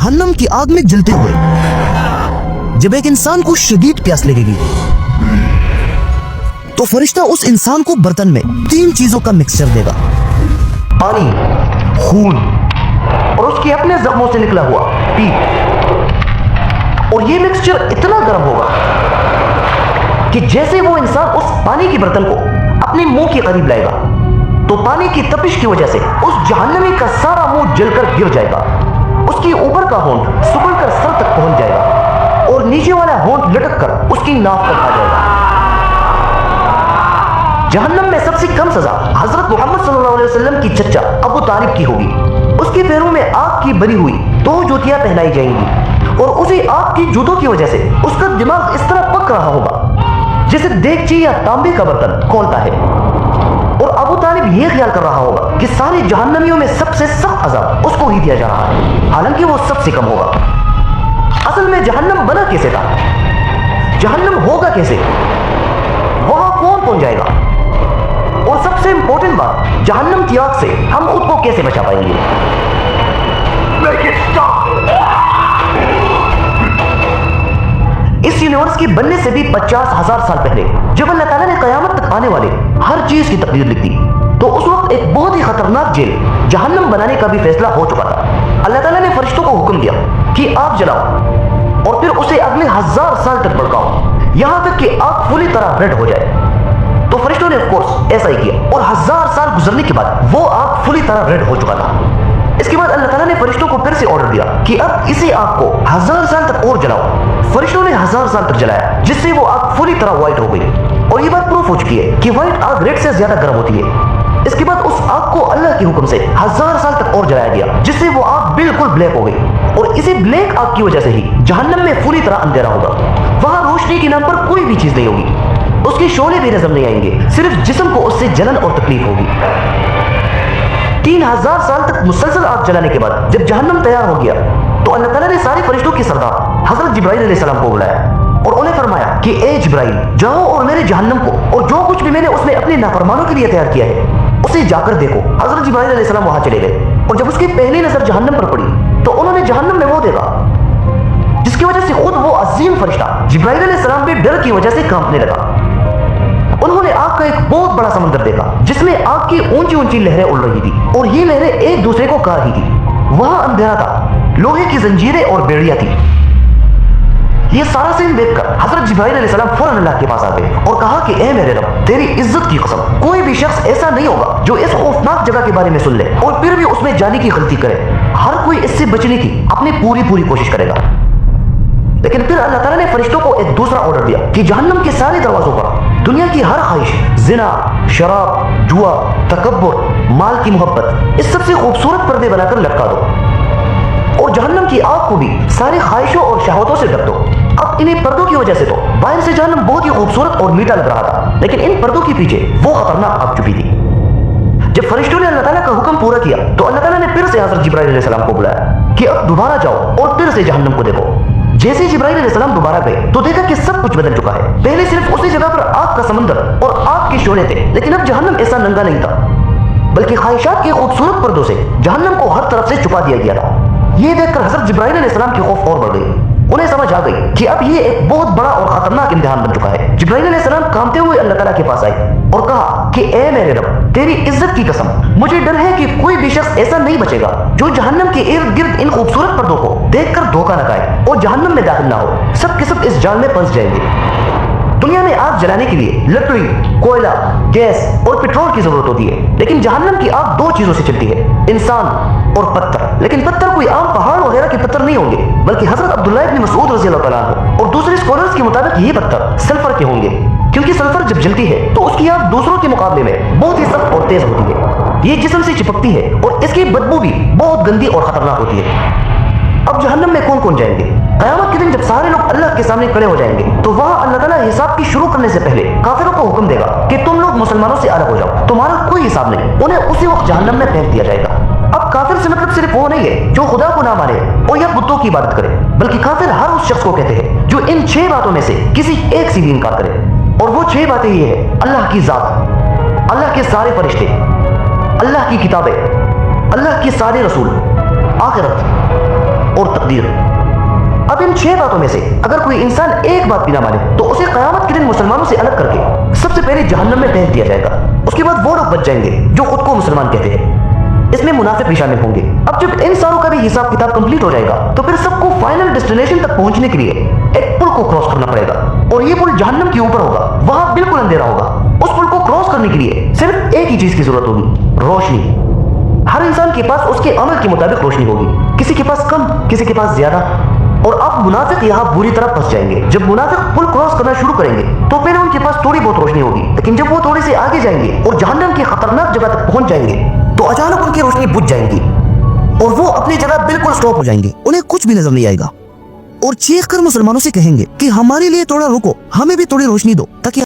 जहन्नम की आग में जलते हुए जब एक इंसान को शदीद प्यास लगेगी तो फरिश्ता उस इंसान को बर्तन में 3 चीजों का मिक्सचर देगा, पानी, खून और उसके अपने जख्मों से निकला हुआ पीप। और ये मिक्सचर इतना गर्म होगा कि जैसे वो इंसान उस पानी के बर्तन को अपने मुंह के करीब लाएगा तो पानी की तपिश की वजह से उस जहन्नमी का सारा मुंह जलकर गिर जाएगा। उसकी ऊपर का होंठ सुकड़कर सर तक पहुंच जाएगा और नीचे वाला होंठ लटक कर उसकी नाक तक आ जाएगा। जहन्नम में सबसे कम सजा हजरत मोहम्मद सल्लल्लाहु अलैहि वसल्लम की चचा अबू तालिब की होगी। उसके पैरों में आग की बनी हुई 2 जूतियां पहनाई जाएंगी और उसी आग की जूतों की वजह से उसका दिमाग इस तरह पक रहा होगा जैसे देगची या तांबे का बर्तन खोलता है। और अबू तालिब ये ख्याल कर रहा होगा कि सारे जहन्नमियों में सबसे सख्त अज़ाब उसको ही दिया जा रहा है, हालांकि वो सबसे कम होगा। असल में जहन्नम बना कैसे था, जहन्नम होगा कैसे, वहां कौन जाएगा, और सबसे इंपॉर्टेंट बात, जहन्नम की आग से हम खुद को कैसे बचा पाएंगे। इस यूनिवर्स के बनने से भी 50,000 साल पहले जब अल्लाह ताला ने कयामत तक आने वाले हर चीज की तकदीर लिख दी तो उस वक्त एक बहुत ही खतरनाक जेल जहन्नम बनाने का भी फैसला हो चुका था। अल्लाह ताला ने फरिश्तों को हुक्म दिया कि आग जलाओ और फिर उसे अगले 1000 साल तक भड़काओ, यहां तक कि आग पूरी तरह रेड हो जाए। तो फरिश्तों ने ऑफ कोर्स ऐसा ही किया और 1000 साल गुजरने के बाद वो आग पूरी तरह रेड हो चुका था। इसके बाद अल्लाह ताला ने फरिश्तों को फिर से ऑर्डर दिया कि अब इसी आग को 1000 साल तक और जलाओ। फरिश्तों ने 1000 साल तक जलाया जिससे वो आग पूरी तरह व्हाइट हो गई और ये बात प्रूफ हो चुकी है कि व्हाइट आग रेड से ज्यादा गर्म होती है। इसके बाद उस आग को अल्लाह के हुक्म से 1000 साल तक और जलाया गया जिससे वो आग बिल्कुल ब्लैक हो गई और इसी ब्लैक आग की वजह से ही जहन्नम में पूरी तरह अंधेरा होगा। वहां रोशनी के नाम पर कोई भी चीज नहीं होगी, उसके शोले भी नजर नहीं आएंगे, सिर्फ जिस्म को उससे जलन और तकलीफ होगी। 3000 साल तक मुसलसल आग जलाने के बाद जब जहन्नम तैयार हो गया तो अल्लाह ताला ने सारे फरिश्तों के सरदार हजरत जिब्राइल अलैहिस्सलाम को बुलाया और उन्हें फरमाया कि ए जिब्राइल, जाओ और मेरे जहन्नम को और जो कुछ भी मैंने उसमें अपने नाफरमानों के लिए तैयार किया है उसे जाकर देखो। हजरत जिब्राइल अलैहिस्सलाम वहां चले गए और जब उसकी पहली नजर जहन्नम पर पड़ी तो उन्होंने जहन्नम में वो देखा जिसकी वजह से खुद वो अजीम फरिश्ता जिब्राइल अलैहिस्सलाम भी डर की वजह से कांपने लगा। उन्होंने आग का एक बहुत बड़ा समंदर देखा जिसमें आग की ऊंची ऊंची लहरें उड़ रही थी और ये लहरें एक दूसरे को काट रही थी। वहां अंधेरा था, लोहे की जंजीरें और बेड़ियां थी। ये सारा सीन देखकर हजरत जिब्राइल अलैहिस्सलाम फौरन अल्लाह के पास आ गए और कहा कि ए मेरे रब, तेरी इज्जत की कसम, कोई भी शख्स ऐसा नहीं होगा जो इस खौफनाक जगह के बारे में सुन ले और फिर भी उसमें जाने की गलती करे। हर कोई इससे बचने की अपनी पूरी कोशिश करेगा। लेकिन फिर अल्लाह ताला ने फरिश्तों को एक दूसरा ऑर्डर दिया कि जहन्नम के सारे दरवाजों पर दुनिया की हर ख्वाहिश, जिना, शराब, जुआ, तकब्बुर, माल की मोहब्बत, इस सबसे खूबसूरत पर्दे बनाकर लटका दो और जहन्नम की आग को भी सारी ख्वाहिशों और शहवतों से ढक दो। अब इन्हीं पर्दों की वजह से तो बाहर से जहन्नम बहुत ही खूबसूरत और मीठा लग रहा था, लेकिन इन पर्दों के पीछे वो खतरनाक आग छुपी थी। जब फरिश्तों ने अल्लाह ताला का हुक्म पूरा किया तो अल्लाह ताला ने फिर से हजरत जिब्राइल अलैहिस्सलाम को बुलाया कि अब दोबारा जाओ और फिर से जहन्नम को देखो। जैसे जिब्राइल अलैहिस्सलाम दोबारा गए तो देखा कि सब कुछ बदल चुका है। पहले सिर्फ उसी जगह पर आग का समंदर और आग के शोले थे, लेकिन अब जहन्नम ऐसा नंगा नहीं था बल्कि ख्वाहिशात के खूबसूरत पर्दों से जहन्नम को हर तरफ से छुपा दिया गया था। ये देखकर हजरत जिब्राइल अलैहिस्सलाम की खौफ और बढ़ गई। उन्हें समझ आ गई कि अब ये एक बहुत बड़ा और खतरनाक इम्तिहान बन चुका है। जिब्राइल अलैहिस्सलाम कांपते हुए अल्लाह ताला के पास आए और कहा कि ए मेरे रब, तेरी इज्जत की कसम, मुझे डर है कि कोई भी शख्स ऐसा नहीं बचेगा जो जहन्नम के इर्द गिर्द इन खूबसूरत पर्दों को देखकर धोखा न खाए और जहन्नम में दाखिल ना हो। सब के सब इस जाल में फंस जाएंगे। दुनिया में आग जलाने के लिए लकड़ी, कोयला, गैस और पेट्रोल की जरूरत होती है, लेकिन जहन्नम की आग 2 चीजों से चलती है, इंसान और पत्थर। लेकिन पत्थर कोई आम पहाड़ वगैरह के पत्थर नहीं होंगे, बल्कि हजरत अब्दुल्ला इब्न मसूद रज़ियल्लाहु तआला अन्हु और दूसरे स्कॉलर्स के मुताबिक ये पत्थर सल्फर के होंगे, क्योंकि सल्फर जब जलती है तो उसकी आग दूसरों के मुकाबले में बहुत ही सख्त और तेज होती है। ये जिस्म से चिपकती है और इसकी बदबू भी बहुत गंदी और खतरनाक होती है। अब जहन्नम में कौन कौन जाएंगे? क़यामत के दिन जब सारे लोग अल्लाह के सामने खड़े हो जाएंगे तो वहां अल्लाह ताला हिसाब की शुरू करने से पहले काफिरों को हुक्म देगा कि तुम लोग मुसलमानों से अलग हो जाओ, तुम्हारा कोई हिसाब नहीं। उन्हें उसी वक्त जहन्नम में फेंक दिया जाएगा। अब काफिर से मतलब सिर्फ वो नहीं है जो खुदा को ना माने और या बुतों की इबादत करे, बल्कि काफिर हर उस शख्स को कहते हैं जो इन 6 बातों में से किसी एक से भी इनकार करे। और वो 6 बातें ये है: अल्लाह की जात, अल्लाह के सारे फरिश्ते, अल्लाह की किताबें, अल्लाह के सारे रसूल, आखिरत اور تقدیر۔ اب ان 6 باتوں میں سے اگر کوئی انسان ایک بات بھی نہ مانے تو اسے قیامت کے دن مسلمانوں سے الگ کر کے سب سے پہلے جہنم میں پھینک دیا جائے گا۔ اس کے بعد وہ لوگ بچ جائیں گے جو خود کو مسلمان کہتے ہیں، اس میں منافق بھی شامل ہوں گے۔ اب جب ان ساروں کا بھی حساب کتاب کمپلیٹ ہو جائے گا تو پھر سب کو فائنل ڈیسٹینیشن تک پہنچنے کے لیے ایک پل کو کراس کرنا پڑے گا، اور یہ پل جہنم کے اوپر ہوگا، وہاں بالکل اندھیرا ہوگا۔ اس پل کو کراس کرنے کے لیے صرف ایک ہی چیز کی ضرورت ہوگی، روشنی۔ ہر انسان کے پاس اس کے عمل کے مطابق روشنی ہوگی، کسی کے پاس کم، کسی کے پاس زیادہ۔ اور اب منافق یہاں بری طرح پھنس جائیں گے۔ جب منافق پل کراس کرنا شروع کریں گے تو پہلے ان کے پاس تھوڑی بہت روشنی ہوگی، لیکن جب وہ تھوڑے سے آگے جائیں گے اور جہنم کی خطرناک جگہ تک پہنچ جائیں گے تو اچانک ان کی روشنی بجھ جائیں گی اور وہ اپنی جگہ بالکل سٹاپ ہو جائیں گے، انہیں کچھ بھی نظر نہیں آئے گا، اور چیخ کر مسلمانوں سے کہیں گے کہ ہمارے لیے تھوڑا رکو، ہمیں بھی تھوڑی روشنی دو تاکہ